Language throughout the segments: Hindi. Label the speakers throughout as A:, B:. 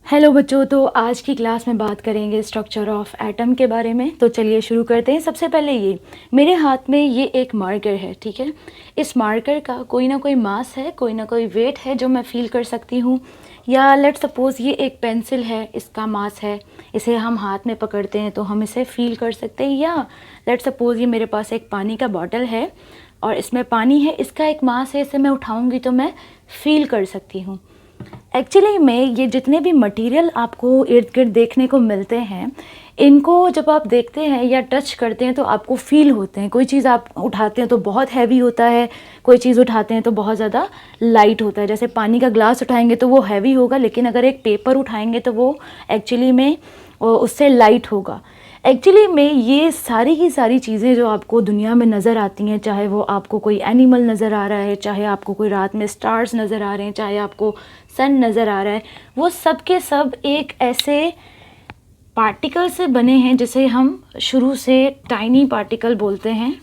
A: हेलो बच्चों, तो आज की क्लास में बात करेंगे स्ट्रक्चर ऑफ एटम के बारे में। तो चलिए शुरू करते हैं। सबसे पहले ये मेरे हाथ में ये एक मार्कर है, ठीक है। इस मार्कर का कोई ना कोई मास है, कोई ना कोई वेट है जो मैं फील कर सकती हूँ। या लेट सपोज़ ये एक पेंसिल है, इसका मास है, इसे हम हाथ में पकड़ते हैं तो हम इसे फील कर सकते हैं। या लेट सपोज़ ये मेरे पास एक पानी का बॉटल है और इसमें पानी है, इसका एक मास है, इसे मैं उठाऊँगी तो मैं फील कर सकती हूँ। एक्चुअली में ये जितने भी मटेरियल आपको इर्द गिर्द देखने को मिलते हैं, इनको जब आप देखते हैं या टच करते हैं तो आपको फील होते हैं। कोई चीज़ आप उठाते हैं तो बहुत हैवी होता है, कोई चीज़ उठाते हैं तो बहुत ज़्यादा लाइट होता है। जैसे पानी का ग्लास उठाएंगे तो वो हैवी होगा, लेकिन अगर एक पेपर उठाएंगे तो वो एक्चुअली में उससे लाइट होगा। एक्चुअली में ये सारी की सारी चीज़ें जो आपको दुनिया में नज़र आती हैं, चाहे वो आपको कोई एनिमल नज़र आ रहा है, चाहे आपको कोई रात में स्टार्स नज़र आ रहे हैं, चाहे आपको सन नज़र आ रहा है, वो सब के सब एक ऐसे पार्टिकल से बने हैं जिसे हम शुरू से टाइनी पार्टिकल बोलते हैं,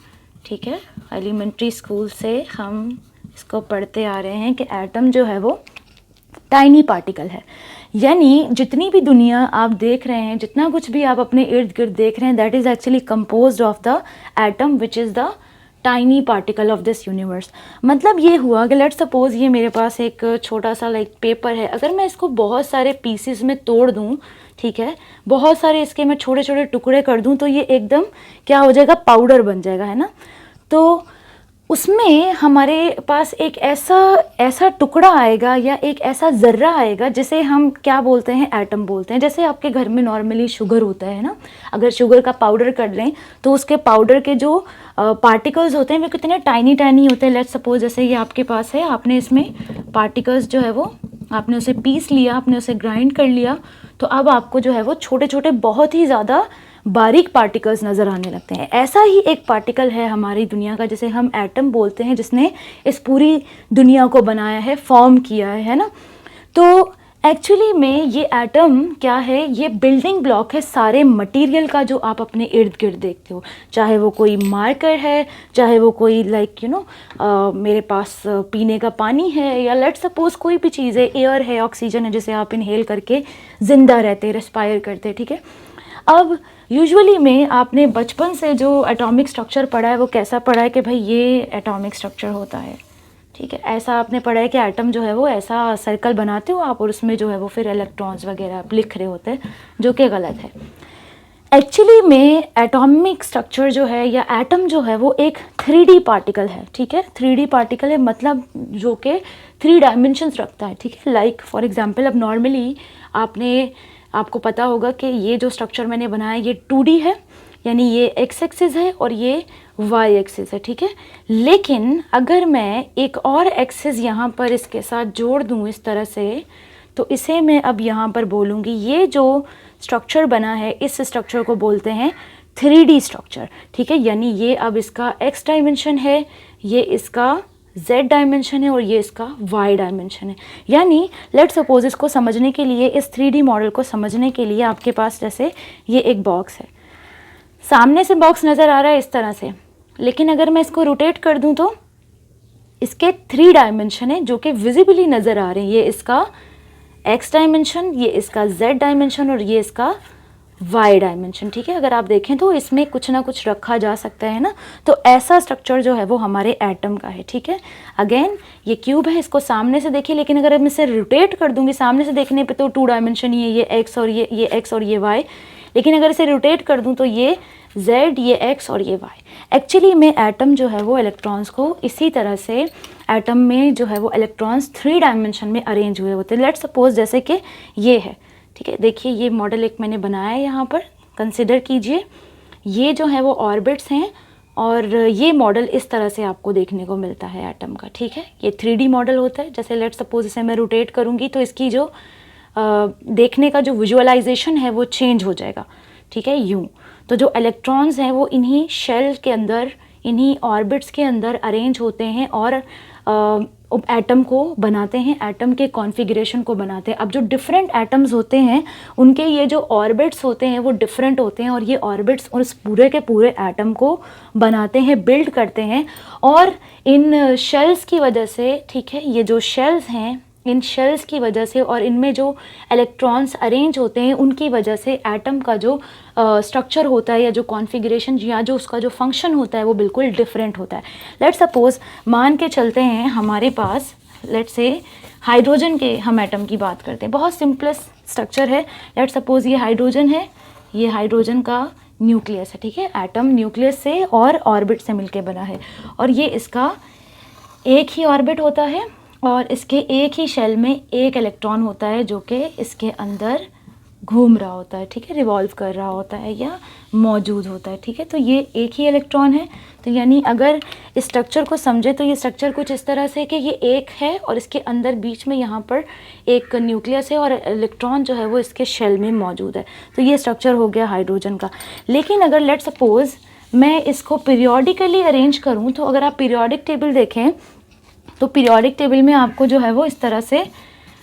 A: ठीक है। एलिमेंट्री स्कूल से हम इसको पढ़ते आ रहे हैं कि एटम जो है वो टाइनी पार्टिकल है। यानी जितनी भी दुनिया आप देख रहे हैं, जितना कुछ भी आप अपने इर्द गिर्द देख रहे हैं, that is actually composed of the atom which is the tiny particle of this universe. मतलब ये हुआ कि लेट सपोज ये मेरे पास एक छोटा सा लाइक पेपर है, अगर मैं इसको बहुत सारे पीसेस में तोड़ दूँ, ठीक है, बहुत सारे इसके मैं छोटे छोटे टुकड़े कर दूँ, तो ये एकदम क्या हो जाएगा, पाउडर बन जाएगा, है ना। तो उसमें हमारे पास एक ऐसा टुकड़ा आएगा या एक ऐसा ज़र्रा आएगा जिसे हम क्या बोलते हैं, एटम बोलते हैं। जैसे आपके घर में नॉर्मली शुगर होता है ना, अगर शुगर का पाउडर कर लें तो उसके पाउडर के जो पार्टिकल्स होते हैं वो कितने टाइनी टाइनी होते हैं। लेट्स सपोज जैसे ये आपके पास है, आपने इसमें पार्टिकल्स जो है वो आपने उसे पीस लिया, आपने उसे ग्राइंड कर लिया, तो अब आपको जो है वो छोटे छोटे बहुत ही ज़्यादा बारीक पार्टिकल्स नज़र आने लगते हैं। ऐसा ही एक पार्टिकल है हमारी दुनिया का जिसे हम एटम बोलते हैं, जिसने इस पूरी दुनिया को बनाया है, फॉर्म किया है ना। तो एक्चुअली में ये एटम क्या है, ये बिल्डिंग ब्लॉक है सारे मटेरियल का जो आप अपने इर्द गिर्द देखते हो। चाहे वो कोई मार्कर है, चाहे वो कोई लाइक मेरे पास पीने का पानी है, या लेट सपोज कोई भी चीज़ है, एयर है, ऑक्सीजन है, जिसे आप इनहेल करके ज़िंदा रहते, रेस्पायर करते, ठीक है। अब यूजुअली में आपने बचपन से जो एटॉमिक स्ट्रक्चर पढ़ा है वो कैसा पढ़ा है कि भाई ये एटॉमिक स्ट्रक्चर होता है, ठीक है। ऐसा आपने पढ़ा है कि एटम जो है वो ऐसा सर्कल बनाते हो आप और उसमें जो है वो फिर इलेक्ट्रॉन्स वगैरह आप लिख रहे होते हैं, जो कि गलत है। एक्चुअली में एटॉमिक स्ट्रक्चर जो है या एटम जो है वो एक 3D पार्टिकल है, ठीक है। 3D पार्टिकल है मतलब जो कि 3 डायमेंशंस रखता है, ठीक है। लाइक फॉर एग्जांपल अब नॉर्मली आपको पता होगा कि ये जो स्ट्रक्चर मैंने बनाया ये 2D है, यानी ये x एक्सिस है और ये y एक्सिस है, ठीक है। लेकिन अगर मैं एक और एक्सिस यहाँ पर इसके साथ जोड़ दूँ इस तरह से, तो इसे मैं अब यहाँ पर बोलूँगी, ये जो स्ट्रक्चर बना है इस स्ट्रक्चर को बोलते हैं 3D स्ट्रक्चर, ठीक है। यानी ये अब इसका x डायमेंशन है, ये इसका z डायमेंशन है और ये इसका y डायमेंशन है। यानी लेट सपोज इसको समझने के लिए, इस 3D मॉडल को समझने के लिए आपके पास जैसे ये एक बॉक्स है, सामने से बॉक्स नज़र आ रहा है इस तरह से, लेकिन अगर मैं इसको रोटेट कर दूं तो इसके 3 डायमेंशन है जो कि विजिबली नज़र आ रहे हैं। ये इसका x डायमेंशन, ये इसका z डायमेंशन और ये इसका y डायमेंशन, ठीक है। अगर आप देखें तो इसमें कुछ ना कुछ रखा जा सकता है ना। तो ऐसा स्ट्रक्चर जो है वो हमारे एटम का है, ठीक है। अगेन ये क्यूब है, इसको सामने से देखिए, लेकिन अगर मैं इसे रोटेट कर दूंगी सामने से देखने पे तो 2 डायमेंशन ही है, ये x और ये x और ये y। लेकिन अगर इसे रोटेट कर दूं तो ये z, ये x और ये y। एक्चुअली में एटम जो है वो इलेक्ट्रॉन्स को इसी तरह से, एटम में जो है वो इलेक्ट्रॉन्स 3 डायमेंशन में अरेंज हुए होते हैं। लेट्स सपोज जैसे कि ये है, ठीक है। देखिए ये मॉडल एक मैंने बनाया है, यहाँ पर कंसिडर कीजिए, ये जो है वो ऑर्बिट्स हैं और ये मॉडल इस तरह से आपको देखने को मिलता है एटम का, ठीक है। ये 3D मॉडल होता है। जैसे लेट सपोज इसे मैं रोटेट करूँगी तो इसकी जो देखने का जो विजुअलाइजेशन है वो चेंज हो जाएगा, ठीक है, यूँ। तो जो इलेक्ट्रॉन्स हैं वो इन्हीं शेल के अंदर, इन्हीं ऑर्बिट्स के अंदर अरेंज होते हैं और एटम को बनाते हैं, एटम के कॉन्फ़िगरेशन को बनाते हैं। अब जो डिफरेंट एटम्स होते हैं उनके ये जो ऑर्बिट्स होते हैं वो डिफरेंट होते हैं और ये ऑर्बिट्स उस पूरे के पूरे एटम को बनाते हैं, बिल्ड करते हैं। और इन शेल्स की वजह से, ठीक है, ये जो शेल्स हैं इन शेल्स की वजह से और इनमें जो इलेक्ट्रॉन्स अरेंज होते हैं उनकी वजह से एटम का जो स्ट्रक्चर होता है या जो कॉन्फ़िगरेशन या जो उसका जो फंक्शन होता है वो बिल्कुल डिफरेंट होता है। लेट्स सपोज़ मान के चलते हैं हमारे पास लेट्स से हाइड्रोजन के हम एटम की बात करते हैं, बहुत सिंपलेस्ट स्ट्रक्चर है। लेट्स सपोज़ ये हाइड्रोजन है, ये हाइड्रोजन का न्यूक्लियस है, ठीक है। एटम न्यूक्लियस से और ऑर्बिट से मिलके बना है और ये इसका एक ही ऑर्बिट होता है और इसके एक ही शेल में एक इलेक्ट्रॉन होता है जो कि इसके अंदर घूम रहा होता है, ठीक है, रिवॉल्व कर रहा होता है या मौजूद होता है, ठीक है। तो ये एक ही इलेक्ट्रॉन है। तो यानी अगर इस स्ट्रक्चर को समझे तो ये स्ट्रक्चर कुछ इस तरह से कि ये एक है और इसके अंदर बीच में यहाँ पर एक न्यूक्लियस है और इलेक्ट्रॉन जो है वो इसके शेल में मौजूद है। तो ये स्ट्रक्चर हो गया हाइड्रोजन का। लेकिन अगर लेट सपोज़ मैं इसको पीरियोडिकली अरेंज करूँ, तो अगर आप पीरियोडिक टेबल देखें तो पीरियोडिक टेबल में आपको जो है वो इस तरह से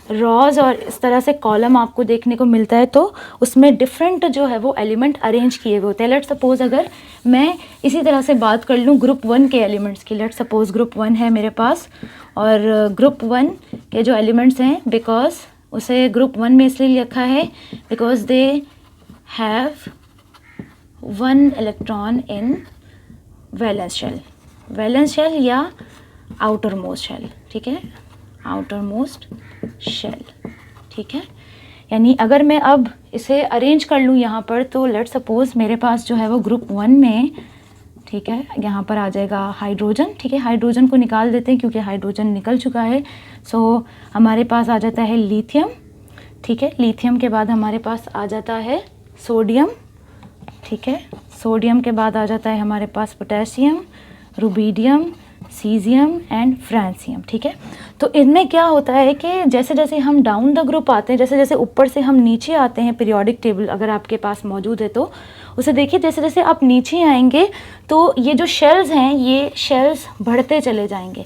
A: रॉज और इस तरह से कॉलम आपको देखने को मिलता है। तो उसमें डिफरेंट जो है वो एलिमेंट अरेंज किए हुए होते हैं। लेट सपोज़ अगर मैं इसी तरह से बात कर लूँ ग्रुप 1 के एलिमेंट्स की, लेट सपोज़ ग्रुप 1 है मेरे पास और ग्रुप 1 के जो एलिमेंट्स हैं, बिकॉज उसे ग्रुप 1 में इसलिए लिखा है because they have 1 electron in valence shell या आउटर मोस्ट शेल, ठीक है, आउटर मोस्ट शेल, ठीक है। यानी अगर मैं अब इसे अरेंज कर लूँ यहाँ पर, तो लेट सपोज़ मेरे पास जो है वो ग्रुप 1 में, ठीक है, यहाँ पर आ जाएगा हाइड्रोजन, ठीक है। हाइड्रोजन को निकाल देते हैं क्योंकि हाइड्रोजन निकल चुका है। सो हमारे पास आ जाता है लिथियम, ठीक है। लिथियम के बाद हमारे पास आ जाता है सोडियम, ठीक है। सोडियम के बाद आ जाता है हमारे पास potassium, rubidium, caesium and francium, ठीक है। तो इनमें क्या होता है कि जैसे जैसे हम डाउन द ग्रुप आते हैं, जैसे जैसे ऊपर से हम नीचे आते हैं, पीरियोडिक टेबल अगर आपके पास मौजूद है तो उसे देखिए, जैसे जैसे आप नीचे आएंगे तो ये जो शेल्स हैं ये शेल्स बढ़ते चले जाएंगे,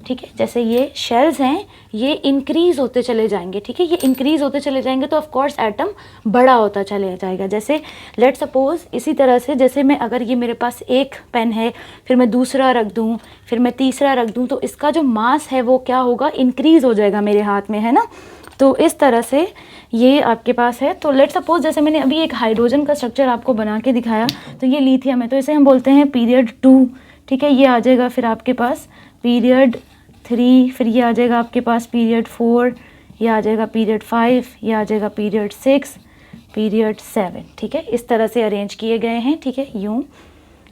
A: ठीक है। जैसे ये शेल्स हैं ये इंक्रीज़ होते चले जाएंगे, ठीक है। ये इंक्रीज़ होते चले जाएंगे तो ऑफ कोर्स एटम बड़ा होता चले जाएगा। जैसे लेट सपोज़ इसी तरह से जैसे मैं अगर ये मेरे पास एक पेन है, फिर मैं दूसरा रख दूँ, फिर मैं तीसरा रख दूँ, तो इसका जो मास है वो क्या होगा, इंक्रीज़ हो जाएगा मेरे हाथ में, है ना। तो इस तरह से ये आपके पास है। तो लेट सपोज़ जैसे मैंने अभी एक हाइड्रोजन का स्ट्रक्चर आपको बना के दिखाया, तो ये लिथियम है, तो इसे हम बोलते हैं पीरियड 2, ठीक है। ये आ जाएगा फिर आपके पास पीरियड 3, फिर ये आ जाएगा आपके पास पीरियड 4, ये आ जाएगा पीरियड 5, ये आ जाएगा पीरियड 6, पीरियड 7, ठीक है। इस तरह से अरेंज किए गए हैं, ठीक है। यूँ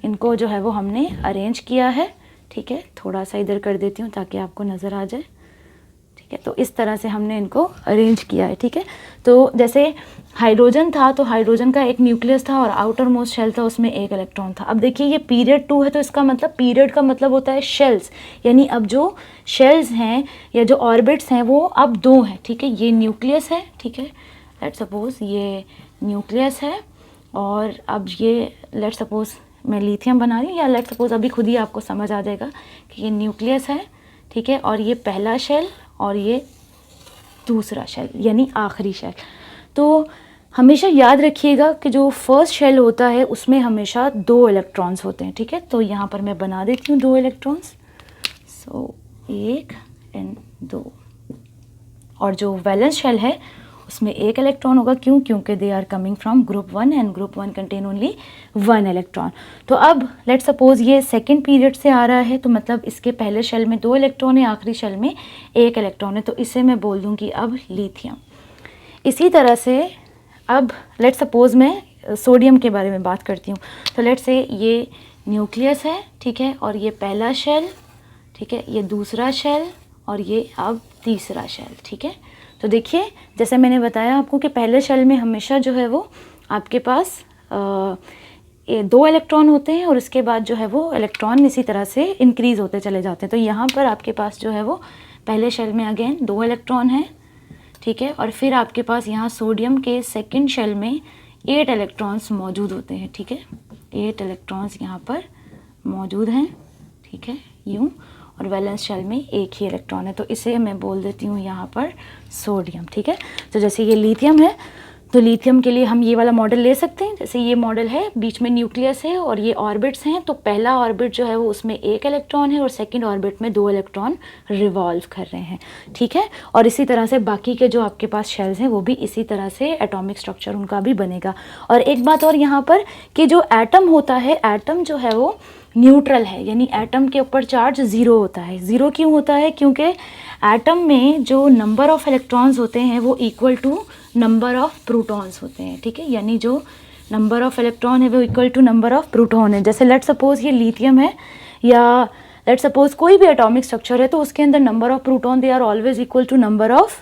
A: इनको जो है वो हमने अरेंज किया है, ठीक है। थोड़ा सा इधर कर देती हूँ ताकि आपको नज़र आ जाए, ठीक है। तो इस तरह से हमने इनको अरेंज किया है, ठीक है। तो जैसे हाइड्रोजन था तो हाइड्रोजन का एक न्यूक्लियस था और आउटर मोस्ट शेल था, उसमें एक इलेक्ट्रॉन था। अब देखिए ये पीरियड 2 है तो इसका मतलब पीरियड का मतलब होता है शेल्स, यानी अब जो शेल्स हैं या जो ऑर्बिट्स हैं वो अब 2 हैं, ठीक है। ये न्यूक्लियस है, ठीक है। लेट सपोज़ ये न्यूक्लियस है और अब ये लेट सपोज़ मैं लिथियम बना रही हूँ, या लेट सपोज़ अभी खुद ही आपको समझ आ जाएगा कि ये न्यूक्लियस है, ठीक है। और ये पहला शेल और ये दूसरा शेल यानी आखिरी शेल। तो हमेशा याद रखिएगा कि जो फर्स्ट शेल होता है उसमें हमेशा 2 इलेक्ट्रॉन्स होते हैं, ठीक है। तो यहाँ पर मैं बना देती हूँ 2 इलेक्ट्रॉन्स, सो 1 एंड 2। और जो वैलेंस शेल है उसमें 1 इलेक्ट्रॉन होगा, क्यों, क्योंकि they are coming from group 1 and group 1 contain only 1 electron. तो अब लेट सपोज़ ये सेकेंड पीरियड से आ रहा है, तो मतलब इसके पहले शेल में 2 इलेक्ट्रॉन है, आखिरी शेल में 1 इलेक्ट्रॉन है, तो इसे मैं बोल दूँगी अब लिथियम। इसी तरह से अब लेट सपोज़ मैं सोडियम के बारे में बात करती हूँ। तो लेट से ये न्यूक्लियस है, ठीक है, और ये पहला शेल, ठीक है, ये दूसरा शेल और ये अब तीसरा शेल, ठीक है। तो देखिए जैसे मैंने बताया आपको कि पहले शेल में हमेशा जो है वो आपके पास 2 इलेक्ट्रॉन होते हैं और उसके बाद जो है वो इलेक्ट्रॉन इसी तरह से इंक्रीज़ होते चले जाते हैं। तो यहाँ पर आपके पास जो है वो पहले शेल में अगेन 2 इलेक्ट्रॉन हैं, ठीक है। और फिर आपके पास यहाँ सोडियम के सेकंड शेल में 8 इलेक्ट्रॉन्स मौजूद होते हैं, ठीक है। 8 इलेक्ट्रॉन्स यहाँ पर मौजूद हैं, ठीक है, यूँ। और वैलेंस शेल में 1 ही इलेक्ट्रॉन है, तो इसे मैं बोल देती हूँ यहाँ पर सोडियम, ठीक है। तो जैसे ये लिथियम है तो लिथियम के लिए हम ये वाला मॉडल ले सकते हैं। जैसे ये मॉडल है, बीच में न्यूक्लियस है और ये ऑर्बिट्स हैं। तो पहला ऑर्बिट जो है वो उसमें एक इलेक्ट्रॉन है और सेकंड ऑर्बिट में 2 इलेक्ट्रॉन रिवॉल्व कर रहे हैं, ठीक है। और इसी तरह से बाकी के जो आपके पास शेल्स हैं वो भी इसी तरह से एटॉमिक स्ट्रक्चर उनका भी बनेगा। और एक बात और यहाँ पर कि जो एटम होता है, एटम जो है वो न्यूट्रल है, यानी एटम के ऊपर चार्ज ज़ीरो होता है। ज़ीरो क्यों होता है? क्योंकि एटम में जो नंबर ऑफ़ इलेक्ट्रॉन्स होते हैं वो equal to number of protons होते हैं, ठीक है। यानी जो नंबर ऑफ़ इलेक्ट्रॉन है वो equal to number of proton है। जैसे लेट सपोज ये लिथियम है या लेट सपोज कोई भी एटॉमिक स्ट्रक्चर है, तो उसके अंदर number of proton they are always equal to number of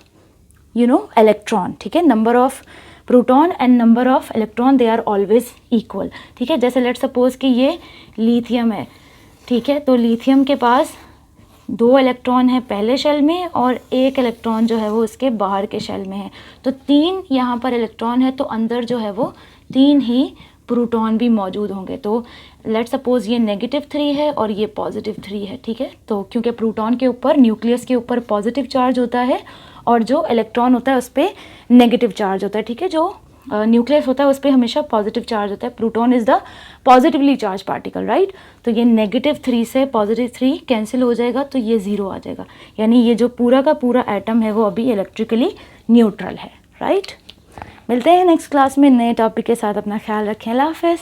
A: electron, ठीक है। Number of proton and number of electron they are always equal, ठीक है। जैसे लेट सपोज कि ये लिथियम है, ठीक है। तो लिथियम के पास 2 इलेक्ट्रॉन है पहले शेल में और 1 इलेक्ट्रॉन जो है वो इसके बाहर के शेल में है। तो 3 यहाँ पर इलेक्ट्रॉन है, तो अंदर जो है वो 3 ही प्रोटॉन भी मौजूद होंगे। तो लेट सपोज ये -3 है और ये +3 है, ठीक है। तो क्योंकि प्रोटॉन के ऊपर, न्यूक्लियस के ऊपर पॉजिटिव चार्ज होता है और जो इलेक्ट्रॉन होता है उस पर नेगेटिव चार्ज होता है, ठीक है। जो न्यूक्लियस होता है उस पर हमेशा पॉजिटिव चार्ज होता है। Proton is the positively charge particle, right. तो ये -3 से +3 कैंसिल हो जाएगा, तो ये 0 आ जाएगा। यानी ये जो पूरा का पूरा एटम है वो अभी इलेक्ट्रिकली न्यूट्रल है, राइट। मिलते हैं नेक्स्ट क्लास में नए टॉपिक के साथ। अपना ख्याल रखें। अल्लाह हाफ़िज़।